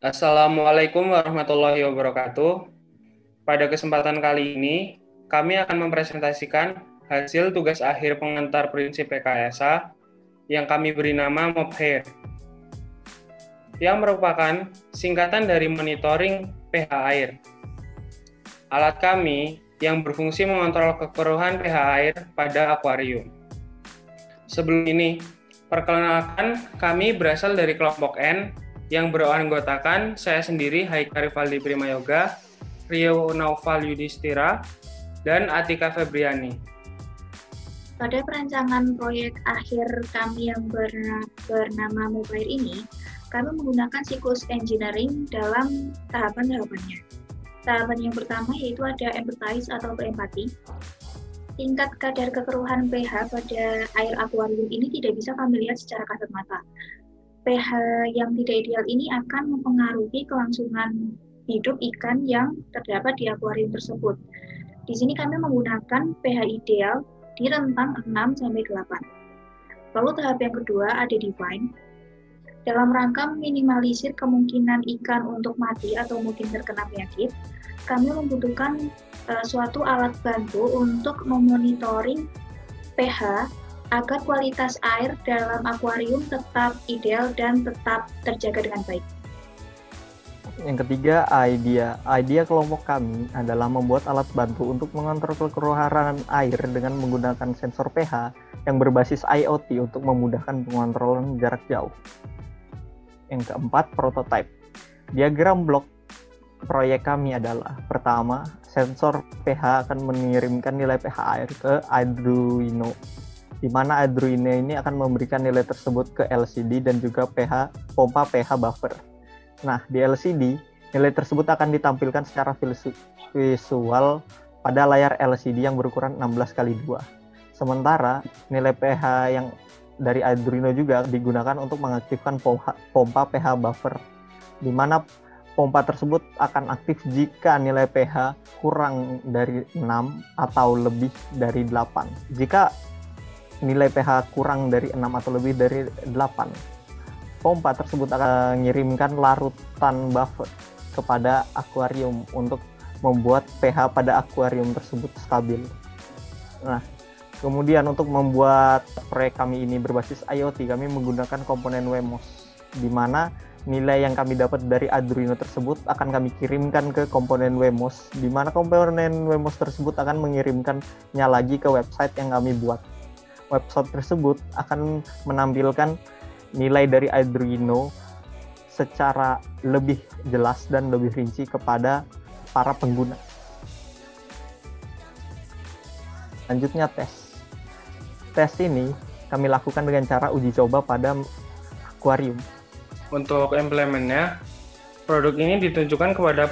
Assalamualaikum warahmatullahi wabarakatuh. Pada kesempatan kali ini, kami akan mempresentasikan hasil tugas akhir pengantar prinsip PKSA yang kami beri nama MOPHAIR, yang merupakan singkatan dari monitoring pH air. Alat kami yang berfungsi mengontrol kekeruhan pH air pada akuarium. Sebelum ini, perkenalkan kami berasal dari kelompok N yang beranggotakan saya sendiri, Haika Rivaldi Primayoga, Rio Naufal Yudhistira, dan Atika Febriani. Pada perancangan proyek akhir kami yang bernama MOPHAIR ini, kami menggunakan siklus engineering dalam tahapan-tahapannya. Tahapan yang pertama yaitu ada empathize atau empati. Tingkat kadar kekeruhan pH pada air akuarium ini tidak bisa kami lihat secara kasat mata. pH yang tidak ideal ini akan mempengaruhi kelangsungan hidup ikan yang terdapat di akuarium tersebut. Di sini kami menggunakan pH ideal di rentang 6-8. Lalu tahap yang kedua ada define. Dalam rangka meminimalisir kemungkinan ikan untuk mati atau mungkin terkena penyakit, kami membutuhkan suatu alat bantu untuk memonitoring pH agar kualitas air dalam akuarium tetap ideal dan tetap terjaga dengan baik. Yang ketiga, idea. Idea kelompok kami adalah membuat alat bantu untuk mengontrol kekeruhan air dengan menggunakan sensor pH yang berbasis IoT untuk memudahkan pengontrolan jarak jauh. Yang keempat, prototype. Diagram blok proyek kami adalah: pertama, sensor pH akan mengirimkan nilai pH air ke Arduino, di mana Arduino ini akan memberikan nilai tersebut ke LCD dan juga pompa pH buffer. Nah, di LCD, nilai tersebut akan ditampilkan secara visual pada layar LCD yang berukuran 16x2. Sementara, nilai pH yang dari Arduino juga digunakan untuk mengaktifkan pompa pH buffer, di mana pompa tersebut akan aktif jika nilai pH kurang dari 6 atau lebih dari 8. Jika nilai pH kurang dari 6 atau lebih dari 8, pompa tersebut akan mengirimkan larutan buffer kepada akuarium untuk membuat pH pada akuarium tersebut stabil. Nah, kemudian untuk membuat proyek kami ini berbasis IoT, kami menggunakan komponen Wemos, di mana nilai yang kami dapat dari Arduino tersebut akan kami kirimkan ke komponen Wemos, di mana komponen Wemos tersebut akan mengirimkannya lagi ke website yang kami buat. Website tersebut akan menampilkan nilai dari Arduino secara lebih jelas dan lebih rinci kepada para pengguna. Selanjutnya tes. Tes ini kami lakukan dengan cara uji coba pada akuarium. Untuk implementnya, produk ini ditunjukkan kepada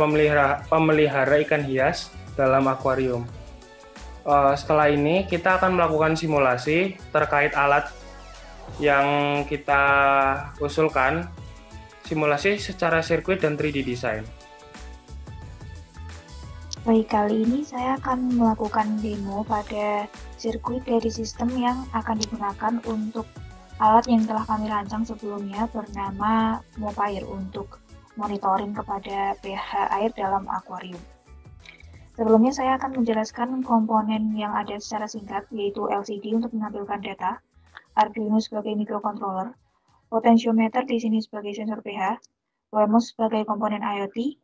pemelihara ikan hias dalam akuarium. Setelah ini, kita akan melakukan simulasi terkait alat yang kita usulkan, simulasi secara sirkuit dan 3D design. Baik, kali ini saya akan melakukan demo pada sirkuit dari sistem yang akan digunakan untuk alat yang telah kami rancang sebelumnya bernama MOPHAIR untuk monitoring kepada pH air dalam akuarium. Sebelumnya saya akan menjelaskan komponen yang ada secara singkat, yaitu LCD untuk menampilkan data, Arduino sebagai microcontroller, potentiometer di sini sebagai sensor pH, Wemos sebagai komponen IoT,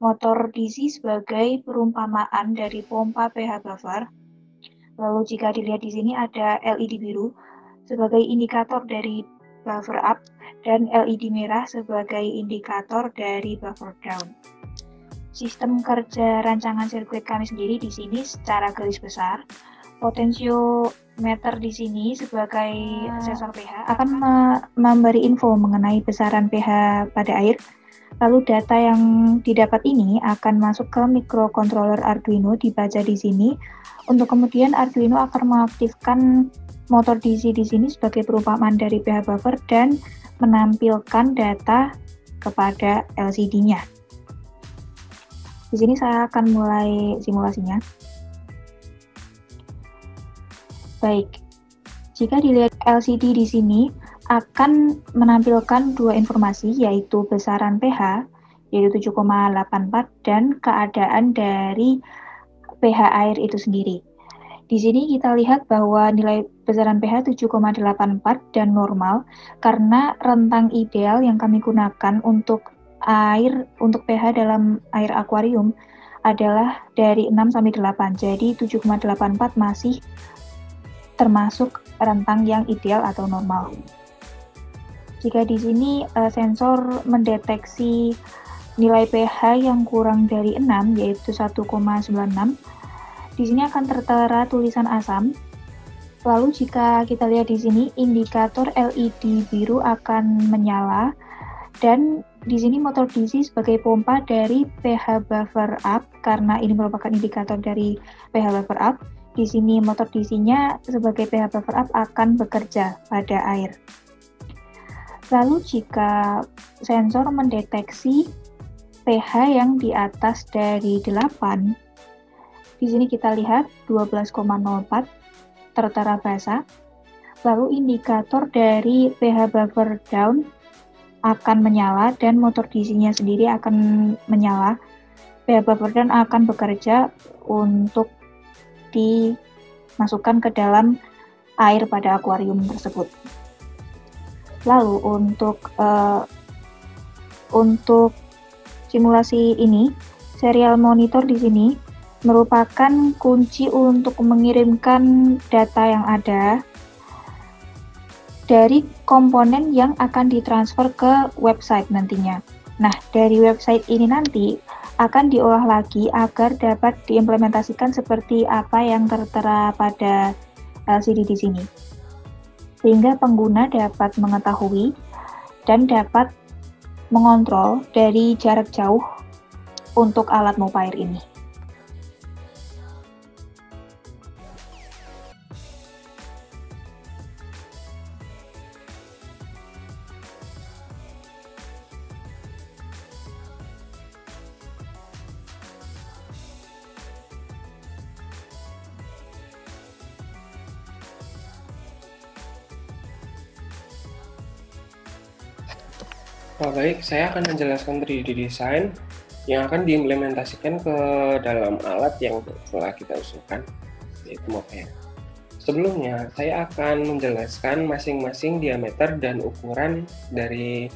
motor DC sebagai perumpamaan dari pompa pH buffer. Lalu jika dilihat di sini ada LED biru sebagai indikator dari buffer up dan LED merah sebagai indikator dari buffer down. Sistem kerja rancangan sirkuit kami sendiri di sini secara garis besar. Potentiometer di sini sebagai sensor pH akan memberi info mengenai besaran pH pada air. Lalu data yang didapat ini akan masuk ke microcontroller Arduino, dibaca di sini. Untuk kemudian Arduino akan mengaktifkan motor DC di sini sebagai perumpamaan dari pH buffer dan menampilkan data kepada LCD-nya. Di sini saya akan mulai simulasinya. Baik, jika dilihat LCD di sini akan menampilkan dua informasi, yaitu besaran pH yaitu 7,84, dan keadaan dari pH air itu sendiri. Di sini kita lihat bahwa nilai besaran pH 7,84 dan normal karena rentang ideal yang kami gunakan untuk pH dalam air akuarium adalah dari 6 sampai 8. Jadi 7,84 masih termasuk rentang yang ideal atau normal. Jika di sini sensor mendeteksi nilai pH yang kurang dari 6 yaitu 1,96, di sini akan tertera tulisan asam. Lalu jika kita lihat di sini, indikator LED biru akan menyala, dan di sini motor DC sebagai pompa dari pH buffer up, karena ini merupakan indikator dari pH buffer up. Di sini motor DC-nya sebagai pH buffer up akan bekerja pada air. Lalu jika sensor mendeteksi pH yang di atas dari 8, di sini kita lihat 12,04 tertera basah. Lalu indikator dari pH buffer down akan menyala dan motor DC-nya sendiri akan menyala. pH buffer down akan bekerja untuk dimasukkan ke dalam air pada akuarium tersebut. Lalu untuk simulasi ini, serial monitor di sini merupakan kunci untuk mengirimkan data yang ada dari komponen yang akan ditransfer ke website nantinya. Nah, dari website ini nanti akan diolah lagi agar dapat diimplementasikan seperti apa yang tertera pada LCD di sini. Sehingga pengguna dapat mengetahui dan dapat mengontrol dari jarak jauh untuk alat Mopair ini. Baik, saya akan menjelaskan 3D design yang akan diimplementasikan ke dalam alat yang telah kita usulkan, yaitu Mopair. Sebelumnya, saya akan menjelaskan masing-masing diameter dan ukuran dari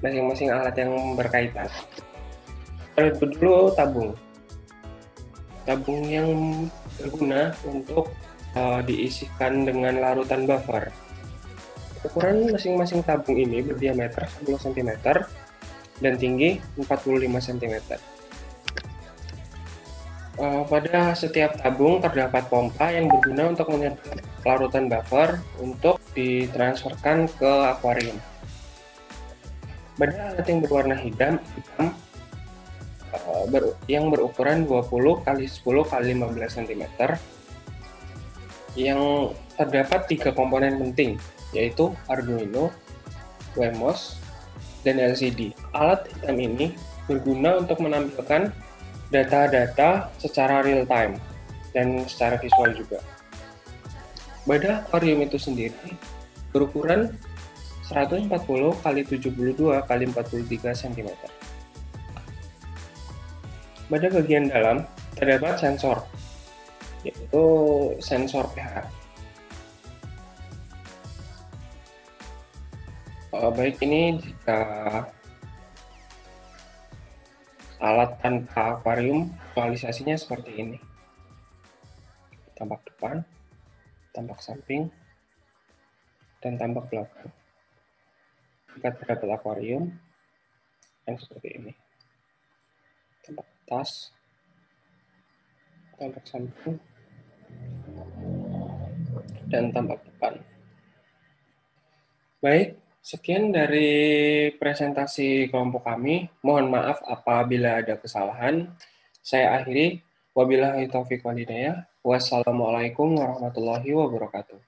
masing-masing alat yang berkaitan. Terlebih dulu tabung. Tabung yang berguna untuk diisikan dengan larutan buffer. Ukuran masing-masing tabung ini berdiameter 10 cm dan tinggi 45 cm. Pada setiap tabung terdapat pompa yang berguna untuk menyedot larutan buffer untuk ditransferkan ke akuarium. Pada alat yang berwarna hitam yang berukuran 20 x 10 x 15 cm, yang terdapat 3 komponen penting, yaitu Arduino, Wemos, dan LCD. Alat hitam ini berguna untuk menampilkan data-data secara real time dan secara visual juga. Badan akuarium itu sendiri berukuran 140 x 72 x 43 cm. Pada bagian dalam terdapat sensor, yaitu sensor pH. Baik, ini jika alat tanpa akuarium, visualisasinya seperti ini. Tampak depan, tampak samping, dan tampak belakang. Jika terdapat akuarium, yang seperti ini. Tampak atas, tampak samping, dan tampak depan. Baik, sekian dari presentasi kelompok kami. Mohon maaf apabila ada kesalahan. Saya akhiri. Wabillahi taufiq wal hidayah. Wassalamualaikum warahmatullahi wabarakatuh.